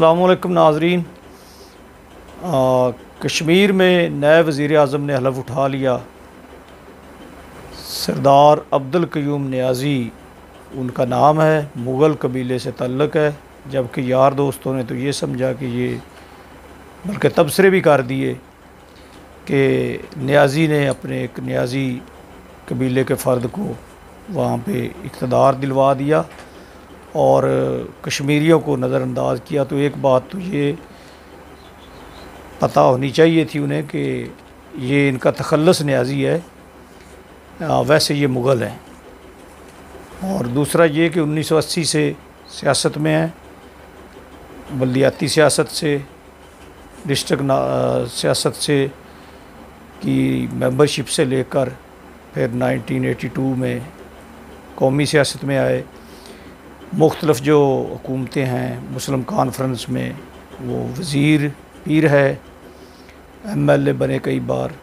अस्सलामुअलैकुम नाज़रीन। कश्मीर में नए वज़ीर आज़म ने हलफ उठा लिया। सरदार अब्दुल क़य्यूम नियाज़ी उनका नाम है, मुग़ल कबीले से ताल्लुक़ है। जबकि यार दोस्तों ने तो ये समझा कि ये बल्कि तबसरे भी कर दिए कि नियाज़ी ने अपने एक नियाज़ी कबीले के फ़र्द को वहाँ पे इक़्तिदार दिलवा दिया और कश्मीरियों को नज़रअंदाज किया। तो एक बात तो ये पता होनी चाहिए थी उन्हें कि ये इनका तखल्लुस नियाज़ी है, वैसे ये मुग़ल हैं। और दूसरा ये कि 1980 से सियासत में है, बल्दियाती सियासत से, डिस्ट्रिक्ट सियासत से की मेंबरशिप से लेकर फिर 1982 में कौमी सियासत में आए। मुख्तलिफ़ जो हुकूमतें हैं, मुस्लिम कॉन्फ्रेंस में वो वज़ीर पीर है, MLA बने कई बार।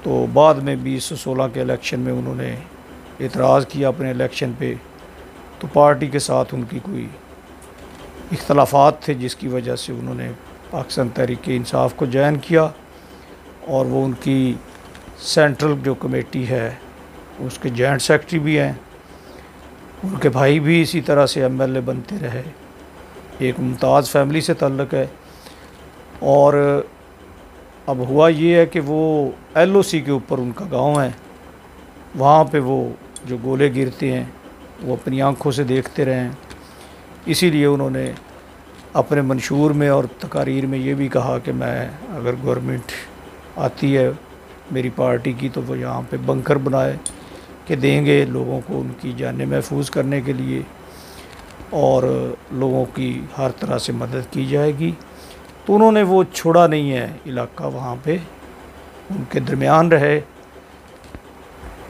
तो बाद में 2016 के इलेक्शन में उन्होंने एतराज़ किया अपने इलेक्शन पे, तो पार्टी के साथ उनकी कोई इख्तलाफात थे जिसकी वजह से उन्होंने पाकिस्तान तहरीक-ए-इंसाफ़ को जॉइन किया और वो उनकी सेंट्रल जो कमेटी है उसके जॉइंट सेक्रेटरी भी हैं। उनके भाई भी इसी तरह से MLA बनते रहे, एक मुमताज़ फैमिली से ताल्लुक़ है। और अब हुआ ये है कि वो LOC के ऊपर उनका गांव है, वहाँ पे वो जो गोले गिरते हैं वो अपनी आँखों से देखते रहे हैं। इसीलिए उन्होंने अपने मंशूर में और तकारीर में ये भी कहा कि मैं अगर गवर्नमेंट आती है मेरी पार्टी की तो वो यहाँ पे बंकर बनाए कि देंगे लोगों को उनकी जानें महफूज करने के लिए और लोगों की हर तरह से मदद की जाएगी। तो उन्होंने वो छोड़ा नहीं है इलाका, वहाँ पे उनके दरमियान रहे।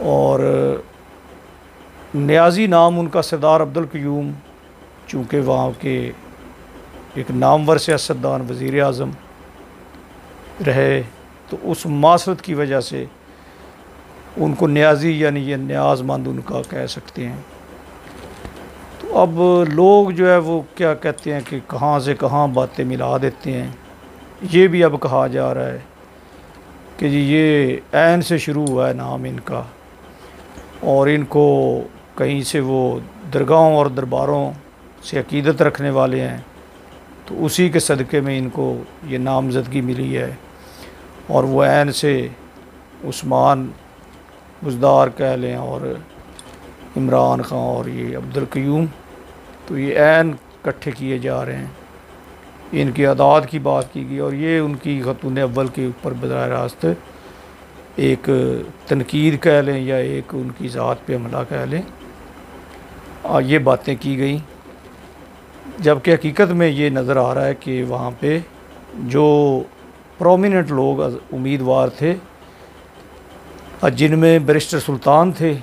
और नियाज़ी नाम उनका सरदार अब्दुल क़य्यूम, चूँकि वहाँ के एक नामवर सियासतदान वज़ीर आज़म रहे, तो उस मासरत की वजह से उनको नियाज़ी यानी ये न्याज़मंद उनका कह सकते हैं। तो अब लोग जो है वो क्या कहते हैं कि कहाँ से कहाँ बातें मिला देते हैं। ये भी अब कहा जा रहा है कि जी ये ऐन से शुरू हुआ है नाम इनका और इनको कहीं से वो दरगाहों और दरबारों से अकीदत रखने वाले हैं, तो उसी के सदक़े में इनको ये नामज़दगी मिली है। और वो ऐन से उस्मान बुज़दार कह लें और इमरान ख़ान और ये अब्दुल क़य्यूम, तो ये ऐन इकट्ठे किए जा रहे हैं। इनकी अदाद की बात की गई और ये उनकी ख़तून अव्वल के ऊपर बज़ाहिर रास्त एक तनकीद कह लें या एक उनकी ज़ात पे हमला कह लें, और ये बातें की गई। जबकि हकीकत में ये नज़र आ रहा है कि वहाँ पे जो प्रोमिनेंट लोग उम्मीदवार थे, जिनमें बैरिस्टर सुल्तान थे,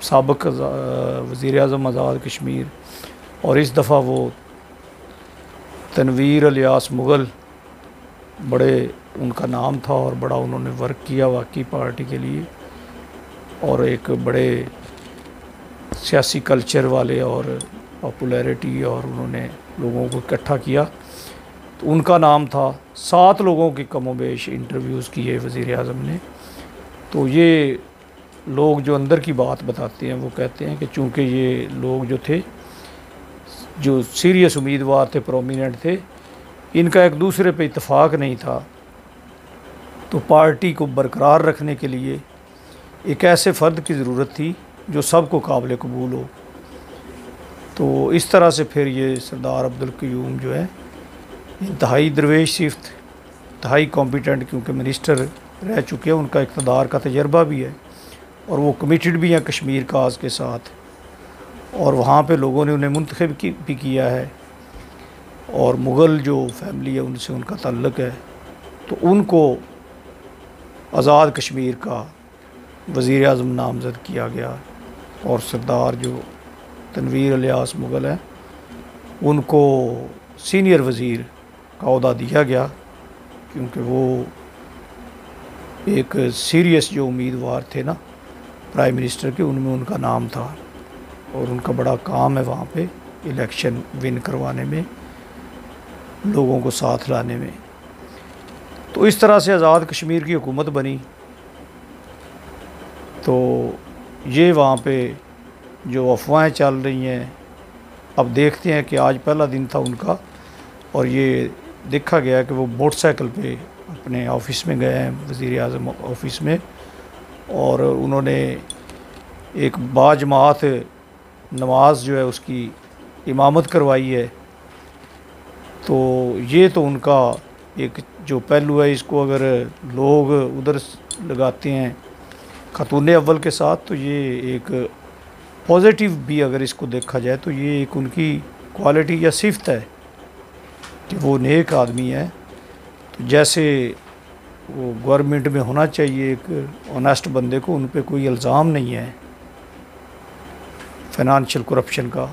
साबिक़ वज़ीर आज़म आज़ाद कश्मीर, और इस दफ़ा वो तनवीर इलियास मुग़ल, बड़े उनका नाम था और बड़ा उन्होंने वर्क किया वाकई पार्टी के लिए और एक बड़े सियासी कल्चर वाले और पॉपुलैरिटी, और उन्होंने लोगों को इकट्ठा किया। तो उनका नाम था। 7 लोगों की कमोबेश इंटरव्यूज़ किए वज़ीर आज़म ने। तो ये लोग जो अंदर की बात बताते हैं वो कहते हैं कि चूँकि ये लोग जो थे, जो सीरियस उम्मीदवार थे, प्रोमिनेंट थे, इनका एक दूसरे पे इत्तेफाक नहीं था, तो पार्टी को बरकरार रखने के लिए एक ऐसे फ़र्द की ज़रूरत थी जो सबको काबिल कबूल हो। तो इस तरह से फिर ये सरदार अब्दुल क़य्यूम जो है इंतहाई दरवेश सिफ्त, इंतहाई कॉम्पिटेंट, क्योंकि मिनिस्टर रह चुके हैं, उनका इक़्तिदार का तजर्बा भी है और वो कमिटेड भी हैं कश्मीर काज़ के साथ, और वहाँ पे लोगों ने उन्हें मुंतखब भी किया है और मुग़ल जो फैमिली है उनसे उनका ताल्लुक़ है, तो उनको आज़ाद कश्मीर का वज़ीर आज़म नामज़द किया गया। और सरदार जो तनवीर इलियास मुग़ल हैं उनको सीनियर वज़ीर का ओहदा दिया गया, क्योंकि वो एक सीरियस जो उम्मीदवार थे ना प्राइम मिनिस्टर के, उनमें उनका नाम था और उनका बड़ा काम है वहाँ पे इलेक्शन विन करवाने में। लोगों को साथ लाने में। तो इस तरह से आज़ाद कश्मीर की हुकूमत बनी। तो ये वहाँ पे जो अफवाहें चल रही हैं, अब देखते हैं कि आज पहला दिन था उनका और ये देखा गया कि वो मोटरसाइकिल पे अपने ऑफ़िस में गए हैं, वज़ीर आज़म ऑफ़िस में, और उन्होंने एक बाजमात नमाज जो है उसकी इमामत करवाई है। तो ये तो उनका एक जो पहलू है, इसको अगर लोग उधर लगाते हैं खातून अव्वल के साथ, तो ये एक पॉजिटिव भी अगर इसको देखा जाए तो ये एक उनकी क्वालिटी या सिफ़त है कि वो नेक आदमी है। तो जैसे वो गवर्नमेंट में होना चाहिए एक ऑनेस्ट बंदे को, उन पे कोई इल्ज़ाम नहीं है फ़ाइनेंशियल करप्शन का।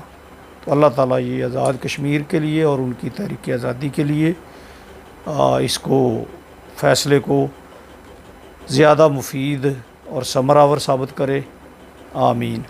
तो अल्लाह ताला ये आज़ाद कश्मीर के लिए और उनकी तहरीक आज़ादी के लिए इसको फ़ैसले को ज़्यादा मुफीद और समरावर साबित करे। आमीन।